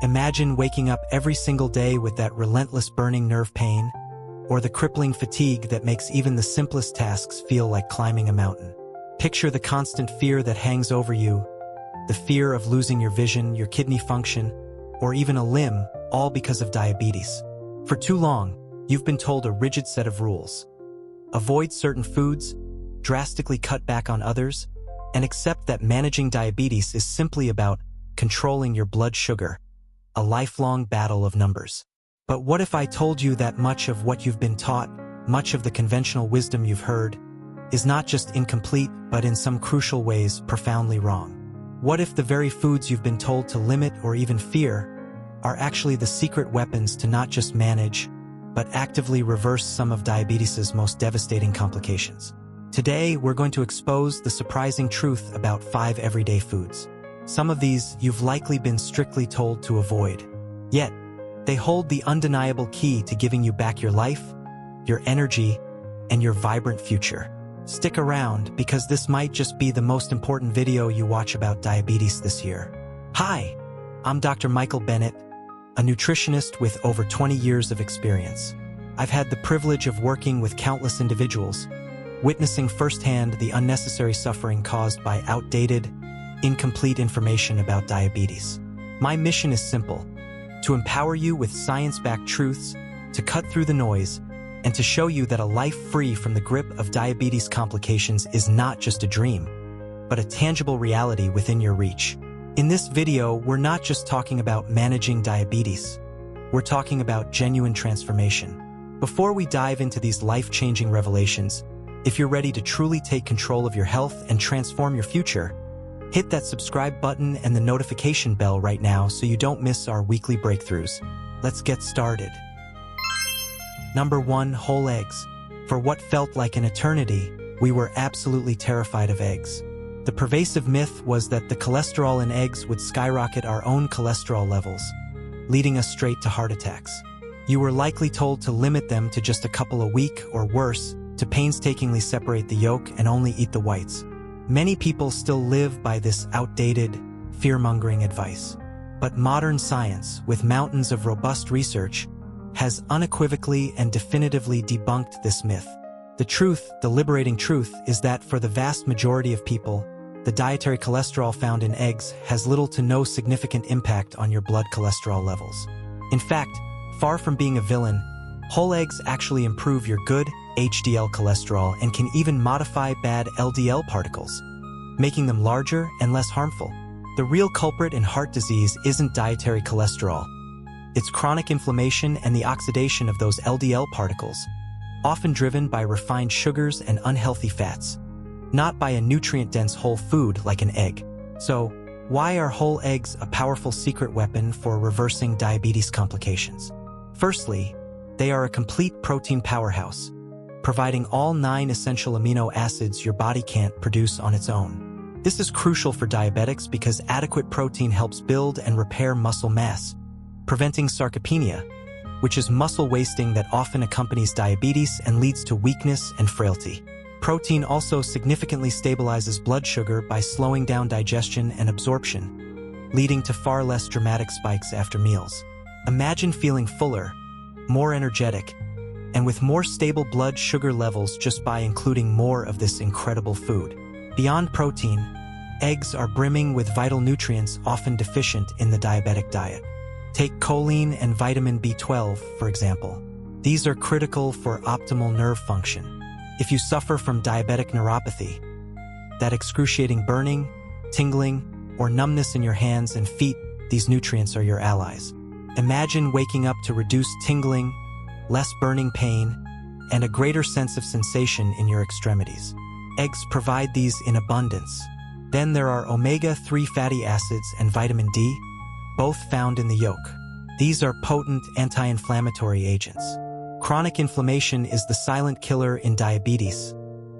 Imagine waking up every single day with that relentless burning nerve pain, or the crippling fatigue that makes even the simplest tasks feel like climbing a mountain. Picture the constant fear that hangs over you, the fear of losing your vision, your kidney function, or even a limb, all because of diabetes. For too long, you've been told a rigid set of rules. Avoid certain foods, drastically cut back on others, and accept that managing diabetes is simply about controlling your blood sugar, a lifelong battle of numbers. But what if I told you that much of what you've been taught, much of the conventional wisdom you've heard, is not just incomplete, but in some crucial ways profoundly wrong? What if the very foods you've been told to limit or even fear are actually the secret weapons to not just manage, but actively reverse some of diabetes's most devastating complications? Today, we're going to expose the surprising truth about 5 everyday foods. Some of these you've likely been strictly told to avoid. Yet, they hold the undeniable key to giving you back your life, your energy, and your vibrant future. Stick around, because this might just be the most important video you watch about diabetes this year. Hi, I'm Dr. Michael Bennett, a nutritionist with over 20 years of experience. I've had the privilege of working with countless individuals, witnessing firsthand the unnecessary suffering caused by outdated, incomplete information about diabetes. My mission is simple: to empower you with science-backed truths, to cut through the noise, and to show you that a life free from the grip of diabetes complications is not just a dream, but a tangible reality within your reach. In this video, we're not just talking about managing diabetes. We're talking about genuine transformation. Before we dive into these life-changing revelations, if you're ready to truly take control of your health and transform your future, hit that subscribe button and the notification bell right now so you don't miss our weekly breakthroughs. Let's get started. Number 1, whole eggs. For what felt like an eternity, we were absolutely terrified of eggs. The pervasive myth was that the cholesterol in eggs would skyrocket our own cholesterol levels, leading us straight to heart attacks. You were likely told to limit them to just a couple a week, or worse, to painstakingly separate the yolk and only eat the whites. Many people still live by this outdated, fear-mongering advice. But modern science, with mountains of robust research, has unequivocally and definitively debunked this myth. The truth, the liberating truth, is that for the vast majority of people, the dietary cholesterol found in eggs has little to no significant impact on your blood cholesterol levels. In fact, far from being a villain, whole eggs actually improve your good HDL cholesterol and can even modify bad LDL particles, making them larger and less harmful. The real culprit in heart disease isn't dietary cholesterol. It's chronic inflammation and the oxidation of those LDL particles, often driven by refined sugars and unhealthy fats, not by a nutrient-dense whole food like an egg. So, why are whole eggs a powerful secret weapon for reversing diabetes complications? Firstly, they are a complete protein powerhouse, providing all 9 essential amino acids your body can't produce on its own. This is crucial for diabetics because adequate protein helps build and repair muscle mass, preventing sarcopenia, which is muscle wasting that often accompanies diabetes and leads to weakness and frailty. Protein also significantly stabilizes blood sugar by slowing down digestion and absorption, leading to far less dramatic spikes after meals. Imagine feeling fuller, more energetic, and with more stable blood sugar levels just by including more of this incredible food. Beyond protein, eggs are brimming with vital nutrients often deficient in the diabetic diet. Take choline and vitamin B12, for example. These are critical for optimal nerve function. If you suffer from diabetic neuropathy, that excruciating burning, tingling, or numbness in your hands and feet, these nutrients are your allies. Imagine waking up to reduced tingling, less burning pain, and a greater sense of sensation in your extremities. Eggs provide these in abundance. Then there are omega-3 fatty acids and vitamin D, both found in the yolk. These are potent anti-inflammatory agents. Chronic inflammation is the silent killer in diabetes,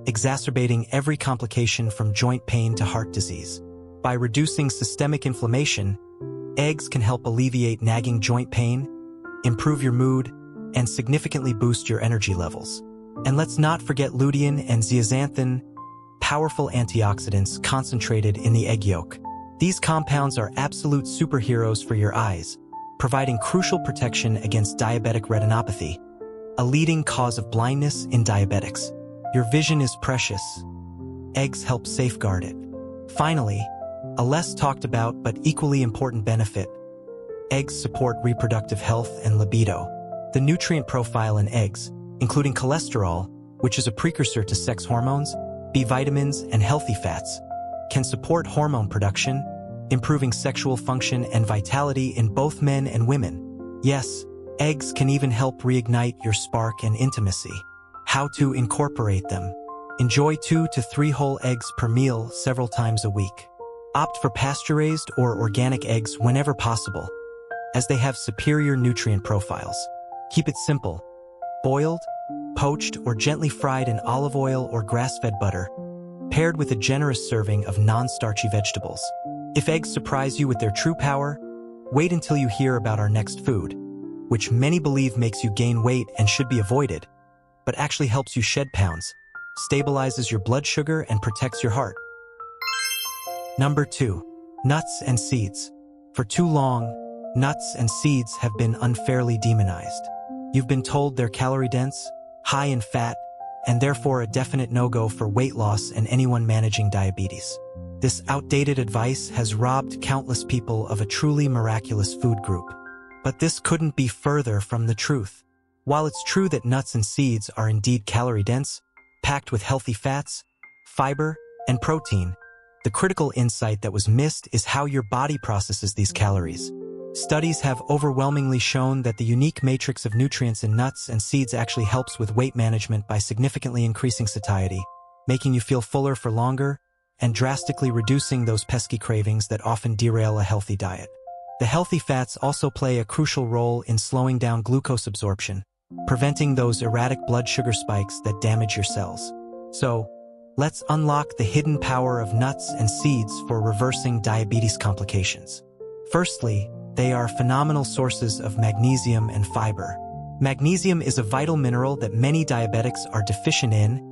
exacerbating every complication from joint pain to heart disease. By reducing systemic inflammation, eggs can help alleviate nagging joint pain, improve your mood, and significantly boost your energy levels. And let's not forget lutein and zeaxanthin, powerful antioxidants concentrated in the egg yolk. These compounds are absolute superheroes for your eyes, providing crucial protection against diabetic retinopathy, a leading cause of blindness in diabetics. Your vision is precious. Eggs help safeguard it. Finally, a less talked about but equally important benefit. Eggs support reproductive health and libido. The nutrient profile in eggs, including cholesterol, which is a precursor to sex hormones, B vitamins, and healthy fats, can support hormone production, improving sexual function and vitality in both men and women. Yes, eggs can even help reignite your spark and intimacy. How to incorporate them. Enjoy 2 to 3 whole eggs per meal several times a week. Opt for pasture-raised or organic eggs whenever possible, as they have superior nutrient profiles. Keep it simple. Boiled, poached, or gently fried in olive oil or grass-fed butter, paired with a generous serving of non-starchy vegetables. If eggs surprise you with their true power, wait until you hear about our next food, which many believe makes you gain weight and should be avoided, but actually helps you shed pounds, stabilizes your blood sugar, and protects your heart. Number 2. Nuts and seeds. For too long, nuts and seeds have been unfairly demonized. You've been told they're calorie-dense, high in fat, and therefore a definite no-go for weight loss and anyone managing diabetes. This outdated advice has robbed countless people of a truly miraculous food group. But this couldn't be further from the truth. While it's true that nuts and seeds are indeed calorie-dense, packed with healthy fats, fiber, and protein, the critical insight that was missed is how your body processes these calories. Studies have overwhelmingly shown that the unique matrix of nutrients in nuts and seeds actually helps with weight management by significantly increasing satiety, making you feel fuller for longer, and drastically reducing those pesky cravings that often derail a healthy diet. The healthy fats also play a crucial role in slowing down glucose absorption, preventing those erratic blood sugar spikes that damage your cells. So, let's unlock the hidden power of nuts and seeds for reversing diabetes complications. Firstly, they are phenomenal sources of magnesium and fiber. Magnesium is a vital mineral that many diabetics are deficient in,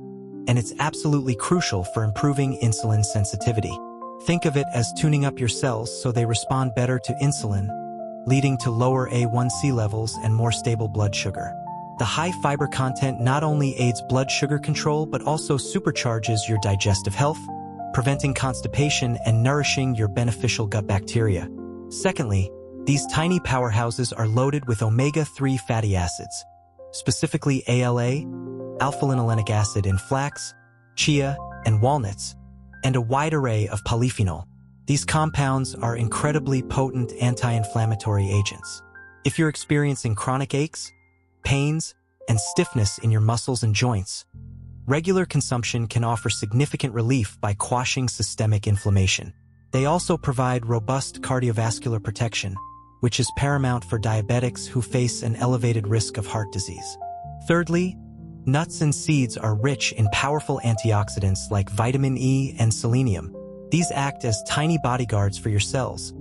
and it's absolutely crucial for improving insulin sensitivity. Think of it as tuning up your cells so they respond better to insulin, leading to lower A1C levels and more stable blood sugar. The high fiber content not only aids blood sugar control but also supercharges your digestive health, preventing constipation and nourishing your beneficial gut bacteria. Secondly, these tiny powerhouses are loaded with omega-3 fatty acids, specifically ALA, alpha-linolenic acid in flax, chia, and walnuts, and a wide array of polyphenol. These compounds are incredibly potent anti-inflammatory agents. If you're experiencing chronic aches, pains, and stiffness in your muscles and joints, regular consumption can offer significant relief by quashing systemic inflammation. They also provide robust cardiovascular protection, which is paramount for diabetics who face an elevated risk of heart disease. Thirdly, nuts and seeds are rich in powerful antioxidants like vitamin E and selenium. These act as tiny bodyguards for your cells,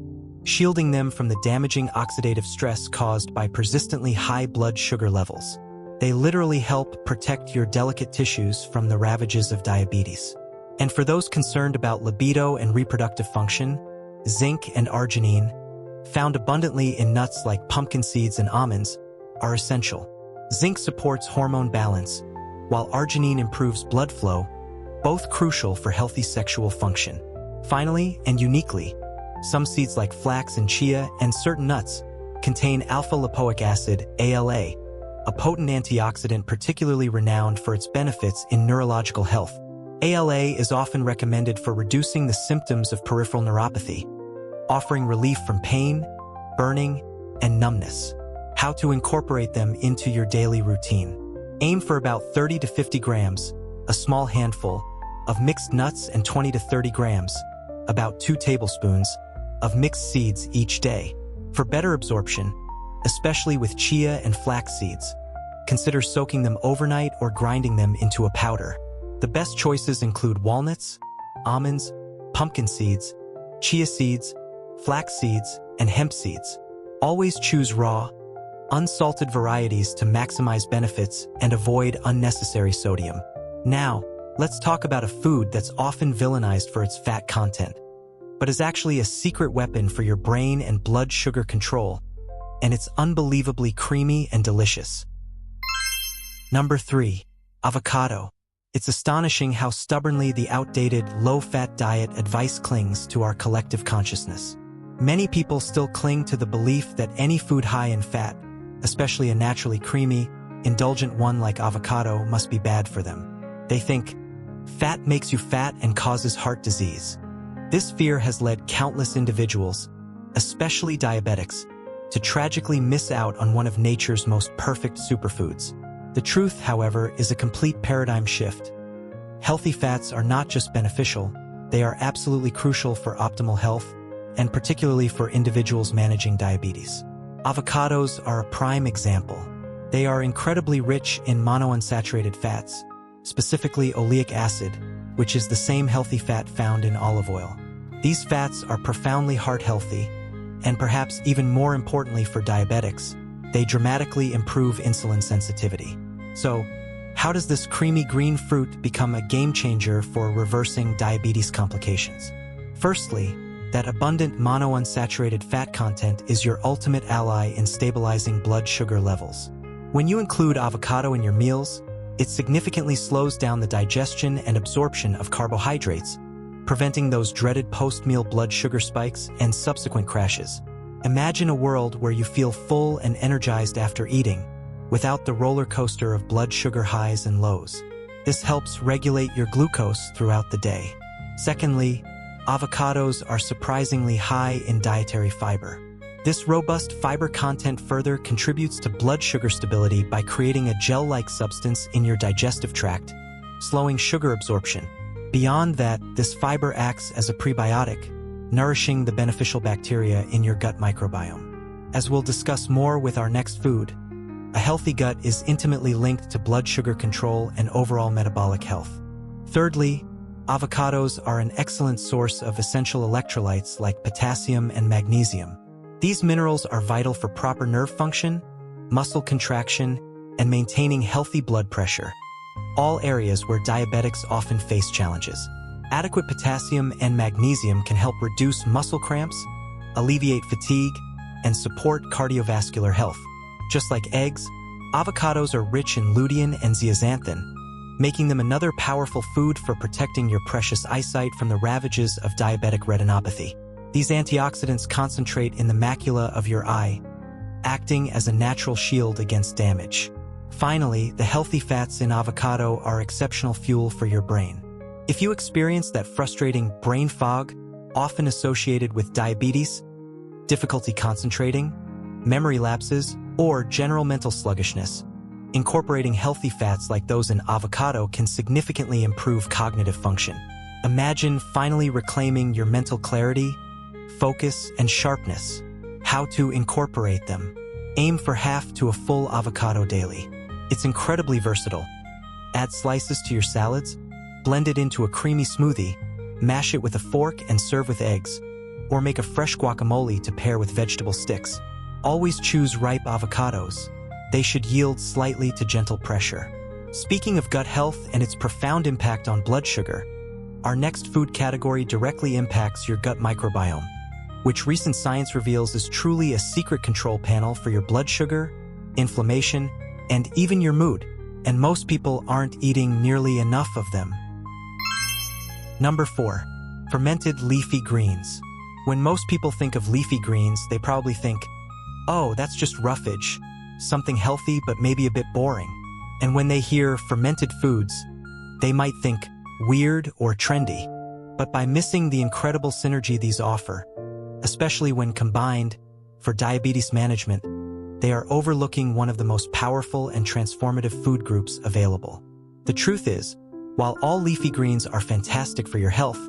shielding them from the damaging oxidative stress caused by persistently high blood sugar levels. They literally help protect your delicate tissues from the ravages of diabetes. And for those concerned about libido and reproductive function, zinc and arginine, found abundantly in nuts like pumpkin seeds and almonds, are essential. Zinc supports hormone balance, while arginine improves blood flow, both crucial for healthy sexual function. Finally, and uniquely, some seeds like flax and chia and certain nuts contain alpha-lipoic acid, ALA, a potent antioxidant particularly renowned for its benefits in neurological health. ALA is often recommended for reducing the symptoms of peripheral neuropathy, offering relief from pain, burning, and numbness. How to incorporate them into your daily routine. Aim for about 30 to 50 grams, a small handful, of mixed nuts and 20 to 30 grams, about 2 tablespoons, of mixed seeds each day. For better absorption, especially with chia and flax seeds, consider soaking them overnight or grinding them into a powder. The best choices include walnuts, almonds, pumpkin seeds, chia seeds, flax seeds, and hemp seeds. Always choose raw, unsalted varieties to maximize benefits and avoid unnecessary sodium. Now, let's talk about a food that's often villainized for its fat content, but is actually a secret weapon for your brain and blood sugar control: and it's unbelievably creamy and delicious. Number 3. Avocado. It's astonishing how stubbornly the outdated, low-fat diet advice clings to our collective consciousness. Many people still cling to the belief that any food high in fat, especially a naturally creamy, indulgent one like avocado, must be bad for them. They think, fat makes you fat and causes heart disease. This fear has led countless individuals, especially diabetics, to tragically miss out on one of nature's most perfect superfoods. The truth, however, is a complete paradigm shift. Healthy fats are not just beneficial, they are absolutely crucial for optimal health, and particularly for individuals managing diabetes. Avocados are a prime example. They are incredibly rich in monounsaturated fats, specifically oleic acid, which is the same healthy fat found in olive oil. These fats are profoundly heart-healthy, and perhaps even more importantly for diabetics, they dramatically improve insulin sensitivity. So, how does this creamy green fruit become a game-changer for reversing diabetes complications? Firstly, that abundant monounsaturated fat content is your ultimate ally in stabilizing blood sugar levels. When you include avocado in your meals, it significantly slows down the digestion and absorption of carbohydrates, preventing those dreaded post-meal blood sugar spikes and subsequent crashes. Imagine a world where you feel full and energized after eating, without the roller coaster of blood sugar highs and lows. This helps regulate your glucose throughout the day. Secondly, avocados are surprisingly high in dietary fiber. This robust fiber content further contributes to blood sugar stability by creating a gel-like substance in your digestive tract, slowing sugar absorption. Beyond that, this fiber acts as a prebiotic, nourishing the beneficial bacteria in your gut microbiome. As we'll discuss more with our next food, a healthy gut is intimately linked to blood sugar control and overall metabolic health. Thirdly, avocados are an excellent source of essential electrolytes like potassium and magnesium. These minerals are vital for proper nerve function, muscle contraction, and maintaining healthy blood pressure, all areas where diabetics often face challenges. Adequate potassium and magnesium can help reduce muscle cramps, alleviate fatigue, and support cardiovascular health. Just like eggs, avocados are rich in lutein and zeaxanthin, making them another powerful food for protecting your precious eyesight from the ravages of diabetic retinopathy. These antioxidants concentrate in the macula of your eye, acting as a natural shield against damage. Finally, the healthy fats in avocado are exceptional fuel for your brain. If you experience that frustrating brain fog, often associated with diabetes, difficulty concentrating, memory lapses, or general mental sluggishness, incorporating healthy fats like those in avocado can significantly improve cognitive function. Imagine finally reclaiming your mental clarity, focus, and sharpness. How to incorporate them? Aim for half to a full avocado daily. It's incredibly versatile. Add slices to your salads, blend it into a creamy smoothie, mash it with a fork and serve with eggs, or make a fresh guacamole to pair with vegetable sticks. Always choose ripe avocados. They should yield slightly to gentle pressure. Speaking of gut health and its profound impact on blood sugar, our next food category directly impacts your gut microbiome, which recent science reveals is truly a secret control panel for your blood sugar, inflammation, and even your mood, and most people aren't eating nearly enough of them. Number 4. Fermented leafy greens. When most people think of leafy greens, they probably think, oh, that's just roughage, something healthy but maybe a bit boring. And when they hear fermented foods, they might think weird or trendy. But by missing the incredible synergy these offer, especially when combined for diabetes management, they are overlooking one of the most powerful and transformative food groups available. The truth is, while all leafy greens are fantastic for your health,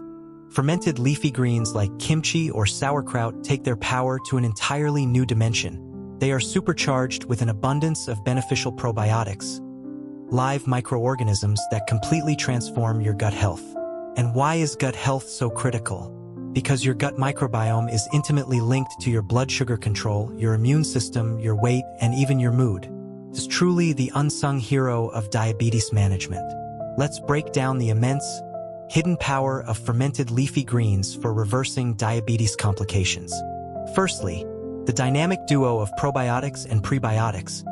fermented leafy greens like kimchi or sauerkraut take their power to an entirely new dimension. They are supercharged with an abundance of beneficial probiotics, live microorganisms that completely transform your gut health. And why is gut health so critical? Because your gut microbiome is intimately linked to your blood sugar control, your immune system, your weight, and even your mood. It's truly the unsung hero of diabetes management. Let's break down the immense, hidden power of fermented leafy greens for reversing diabetes complications. Firstly, The dynamic duo of probiotics and prebiotics,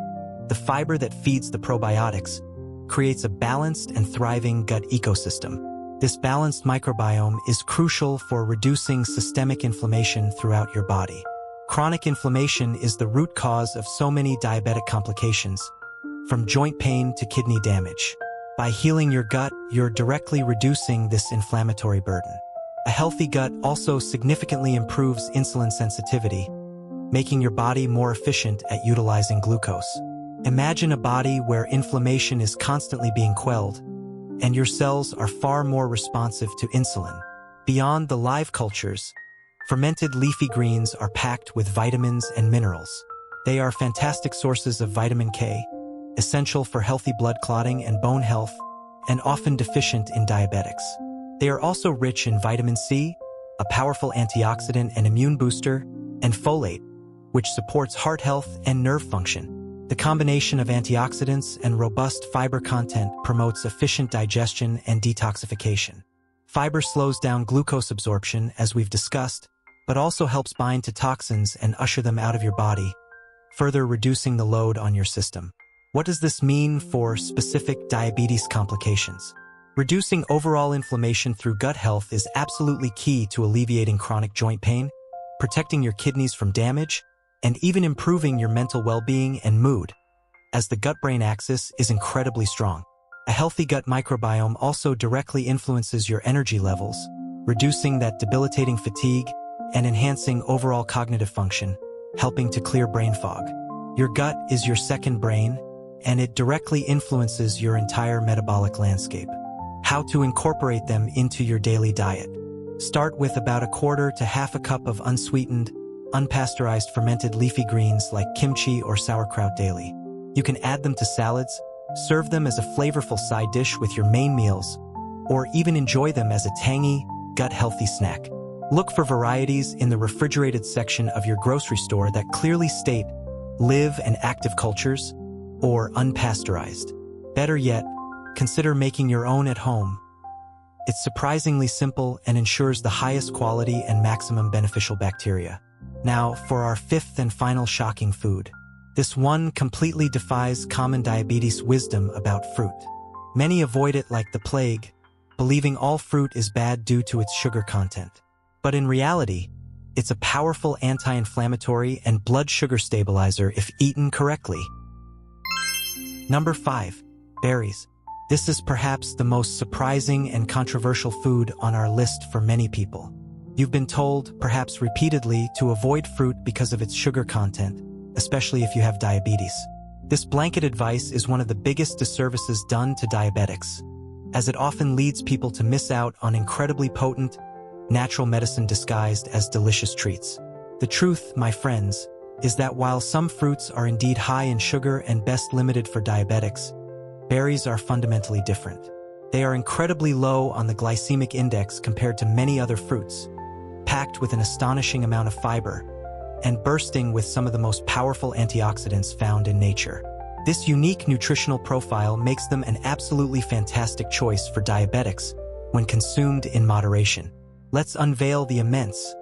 the fiber that feeds the probiotics, creates a balanced and thriving gut ecosystem. This balanced microbiome is crucial for reducing systemic inflammation throughout your body. Chronic inflammation is the root cause of so many diabetic complications, from joint pain to kidney damage. By healing your gut, you're directly reducing this inflammatory burden. A healthy gut also significantly improves insulin sensitivity, making your body more efficient at utilizing glucose. Imagine a body where inflammation is constantly being quelled, and your cells are far more responsive to insulin. Beyond the live cultures, fermented leafy greens are packed with vitamins and minerals. They are fantastic sources of vitamin K, essential for healthy blood clotting and bone health, and often deficient in diabetics. They are also rich in vitamin C, a powerful antioxidant and immune booster, and folate, which supports heart health and nerve function. The combination of antioxidants and robust fiber content promotes efficient digestion and detoxification. Fiber slows down glucose absorption, as we've discussed, but also helps bind to toxins and usher them out of your body, further reducing the load on your system. What does this mean for specific diabetes complications? Reducing overall inflammation through gut health is absolutely key to alleviating chronic joint pain, protecting your kidneys from damage, and even improving your mental well-being and mood, as the gut-brain axis is incredibly strong. A healthy gut microbiome also directly influences your energy levels, reducing that debilitating fatigue and enhancing overall cognitive function, helping to clear brain fog. Your gut is your second brain, and it directly influences your entire metabolic landscape. How to incorporate them into your daily diet. Start with about a quarter to half a cup of unsweetened, unpasteurized fermented leafy greens like kimchi or sauerkraut daily. You can add them to salads, serve them as a flavorful side dish with your main meals, or even enjoy them as a tangy, gut-healthy snack. Look for varieties in the refrigerated section of your grocery store that clearly state live and active cultures or unpasteurized. Better yet, consider making your own at home. It's surprisingly simple and ensures the highest quality and maximum beneficial bacteria. Now, for our fifth and final shocking food. This one completely defies common diabetes wisdom about fruit. Many avoid it like the plague, believing all fruit is bad due to its sugar content. But in reality, it's a powerful anti-inflammatory and blood sugar stabilizer if eaten correctly. Number 5. Berries. This is perhaps the most surprising and controversial food on our list for many people. You've been told, perhaps repeatedly, to avoid fruit because of its sugar content, especially if you have diabetes. This blanket advice is one of the biggest disservices done to diabetics, as it often leads people to miss out on incredibly potent, natural medicine disguised as delicious treats. The truth, my friends, is that while some fruits are indeed high in sugar and best limited for diabetics, berries are fundamentally different. They are incredibly low on the glycemic index compared to many other fruits, packed with an astonishing amount of fiber, and bursting with some of the most powerful antioxidants found in nature. This unique nutritional profile makes them an absolutely fantastic choice for diabetics when consumed in moderation. Let's unveil the immense,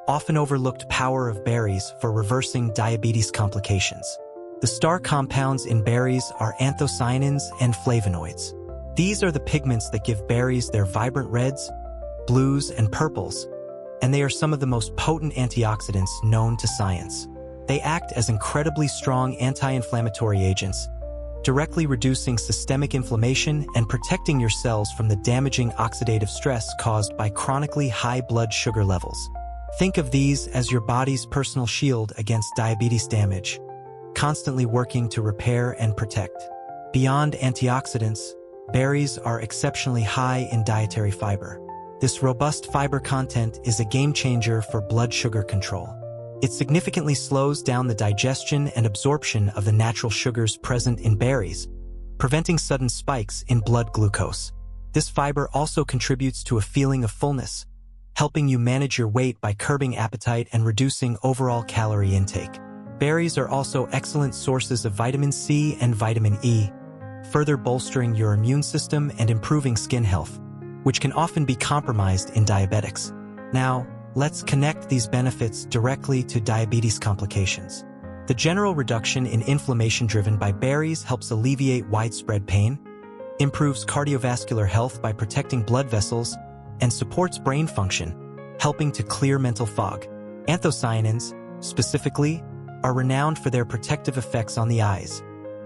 often overlooked power of berries for reversing diabetes complications. The star compounds in berries are anthocyanins and flavonoids. These are the pigments that give berries their vibrant reds, blues, and purples, and they are some of the most potent antioxidants known to science. They act as incredibly strong anti-inflammatory agents, directly reducing systemic inflammation and protecting your cells from the damaging oxidative stress caused by chronically high blood sugar levels. Think of these as your body's personal shield against diabetes damage, constantly working to repair and protect. Beyond antioxidants, berries are exceptionally high in dietary fiber. This robust fiber content is a game-changer for blood sugar control. It significantly slows down the digestion and absorption of the natural sugars present in berries, preventing sudden spikes in blood glucose. This fiber also contributes to a feeling of fullness, helping you manage your weight by curbing appetite and reducing overall calorie intake. Berries are also excellent sources of vitamin C and vitamin E, further bolstering your immune system and improving skin health, which can often be compromised in diabetics. Now, Let's connect these benefits directly to diabetes complications. The general reduction in inflammation driven by berries helps alleviate widespread pain, improves cardiovascular health by protecting blood vessels, and supports brain function, helping to clear mental fog. Anthocyanins, specifically, are renowned for their protective effects on the eyes,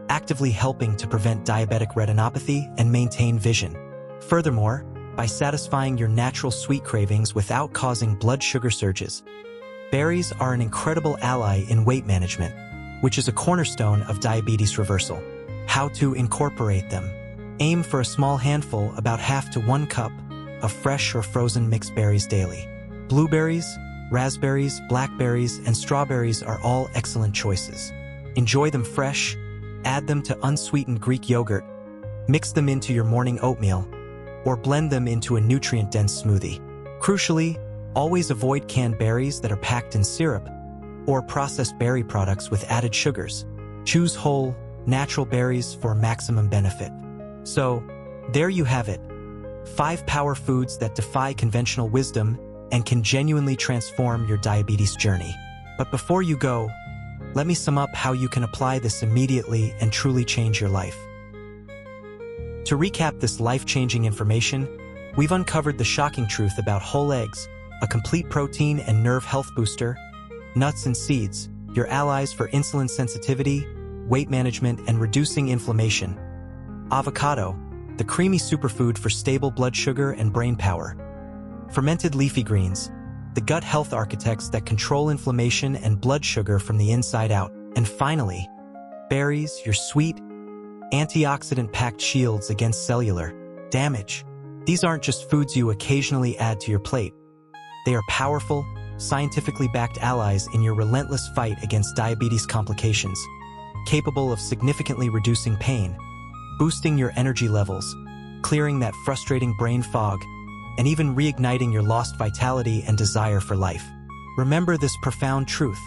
actively helping to prevent diabetic retinopathy and maintain vision. Furthermore, by satisfying your natural sweet cravings without causing blood sugar surges, berries are an incredible ally in weight management, which is a cornerstone of diabetes reversal. How to incorporate them? Aim for a small handful, about half to 1 cup, of fresh or frozen mixed berries daily. Blueberries, raspberries, blackberries, and strawberries are all excellent choices. Enjoy them fresh, add them to unsweetened Greek yogurt, mix them into your morning oatmeal, or blend them into a nutrient-dense smoothie. Crucially, always avoid canned berries that are packed in syrup or processed berry products with added sugars. Choose whole, natural berries for maximum benefit. So, there you have it. 5 power foods that defy conventional wisdom and can genuinely transform your diabetes journey. But before you go, let me sum up how you can apply this immediately and truly change your life. To recap this life-changing information, we've uncovered the shocking truth about whole eggs, a complete protein and nerve health booster, nuts and seeds, your allies for insulin sensitivity, weight management, and reducing inflammation. Avocado, the creamy superfood for stable blood sugar and brain power. Fermented leafy greens, the gut health architects that control inflammation and blood sugar from the inside out. And finally, berries, your sweet, antioxidant-packed shields against cellular damage. These aren't just foods you occasionally add to your plate. They are powerful, scientifically backed allies in your relentless fight against diabetes complications, capable of significantly reducing pain, boosting your energy levels, clearing that frustrating brain fog, and even reigniting your lost vitality and desire for life. Remember this profound truth.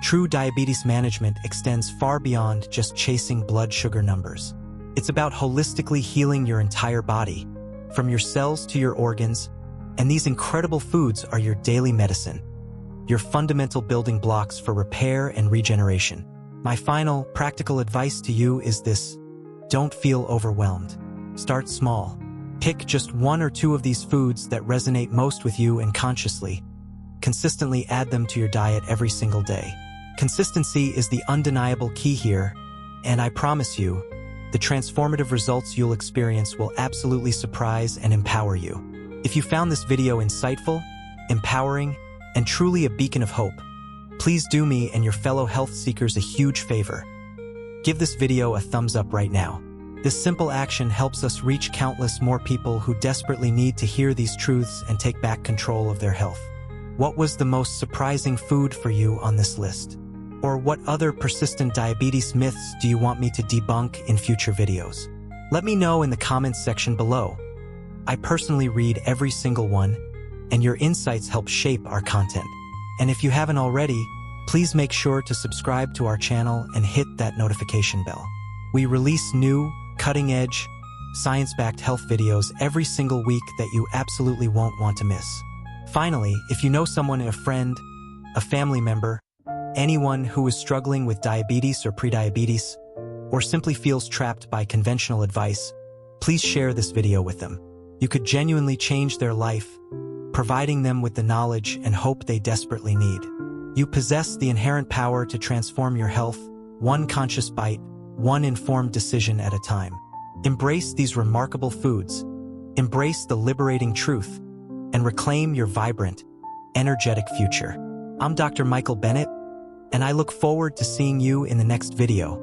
True diabetes management extends far beyond just chasing blood sugar numbers. It's about holistically healing your entire body, from your cells to your organs, and these incredible foods are your daily medicine, your fundamental building blocks for repair and regeneration. My final, practical advice to you is this: don't feel overwhelmed. Start small. Pick just 1 or 2 of these foods that resonate most with you and consistently add them to your diet every single day. Consistency is the undeniable key here, and I promise you, the transformative results you'll experience will absolutely surprise and empower you. If you found this video insightful, empowering, and truly a beacon of hope, please do me and your fellow health seekers a huge favor. Give this video a thumbs up right now. This simple action helps us reach countless more people who desperately need to hear these truths and take back control of their health. What was the most surprising food for you on this list? Or what other persistent diabetes myths do you want me to debunk in future videos? Let me know in the comments section below. I personally read every single one, and your insights help shape our content. And if you haven't already, please make sure to subscribe to our channel and hit that notification bell. We release new, cutting-edge, science-backed health videos every single week that you absolutely won't want to miss. Finally, if you know someone, a friend, a family member, anyone who is struggling with diabetes or prediabetes, or simply feels trapped by conventional advice, please share this video with them. You could genuinely change their life, providing them with the knowledge and hope they desperately need. You possess the inherent power to transform your health, one conscious bite, one informed decision at a time. Embrace these remarkable foods, embrace the liberating truth, and reclaim your vibrant, energetic future. I'm Dr. Michael Bennett, and I look forward to seeing you in the next video.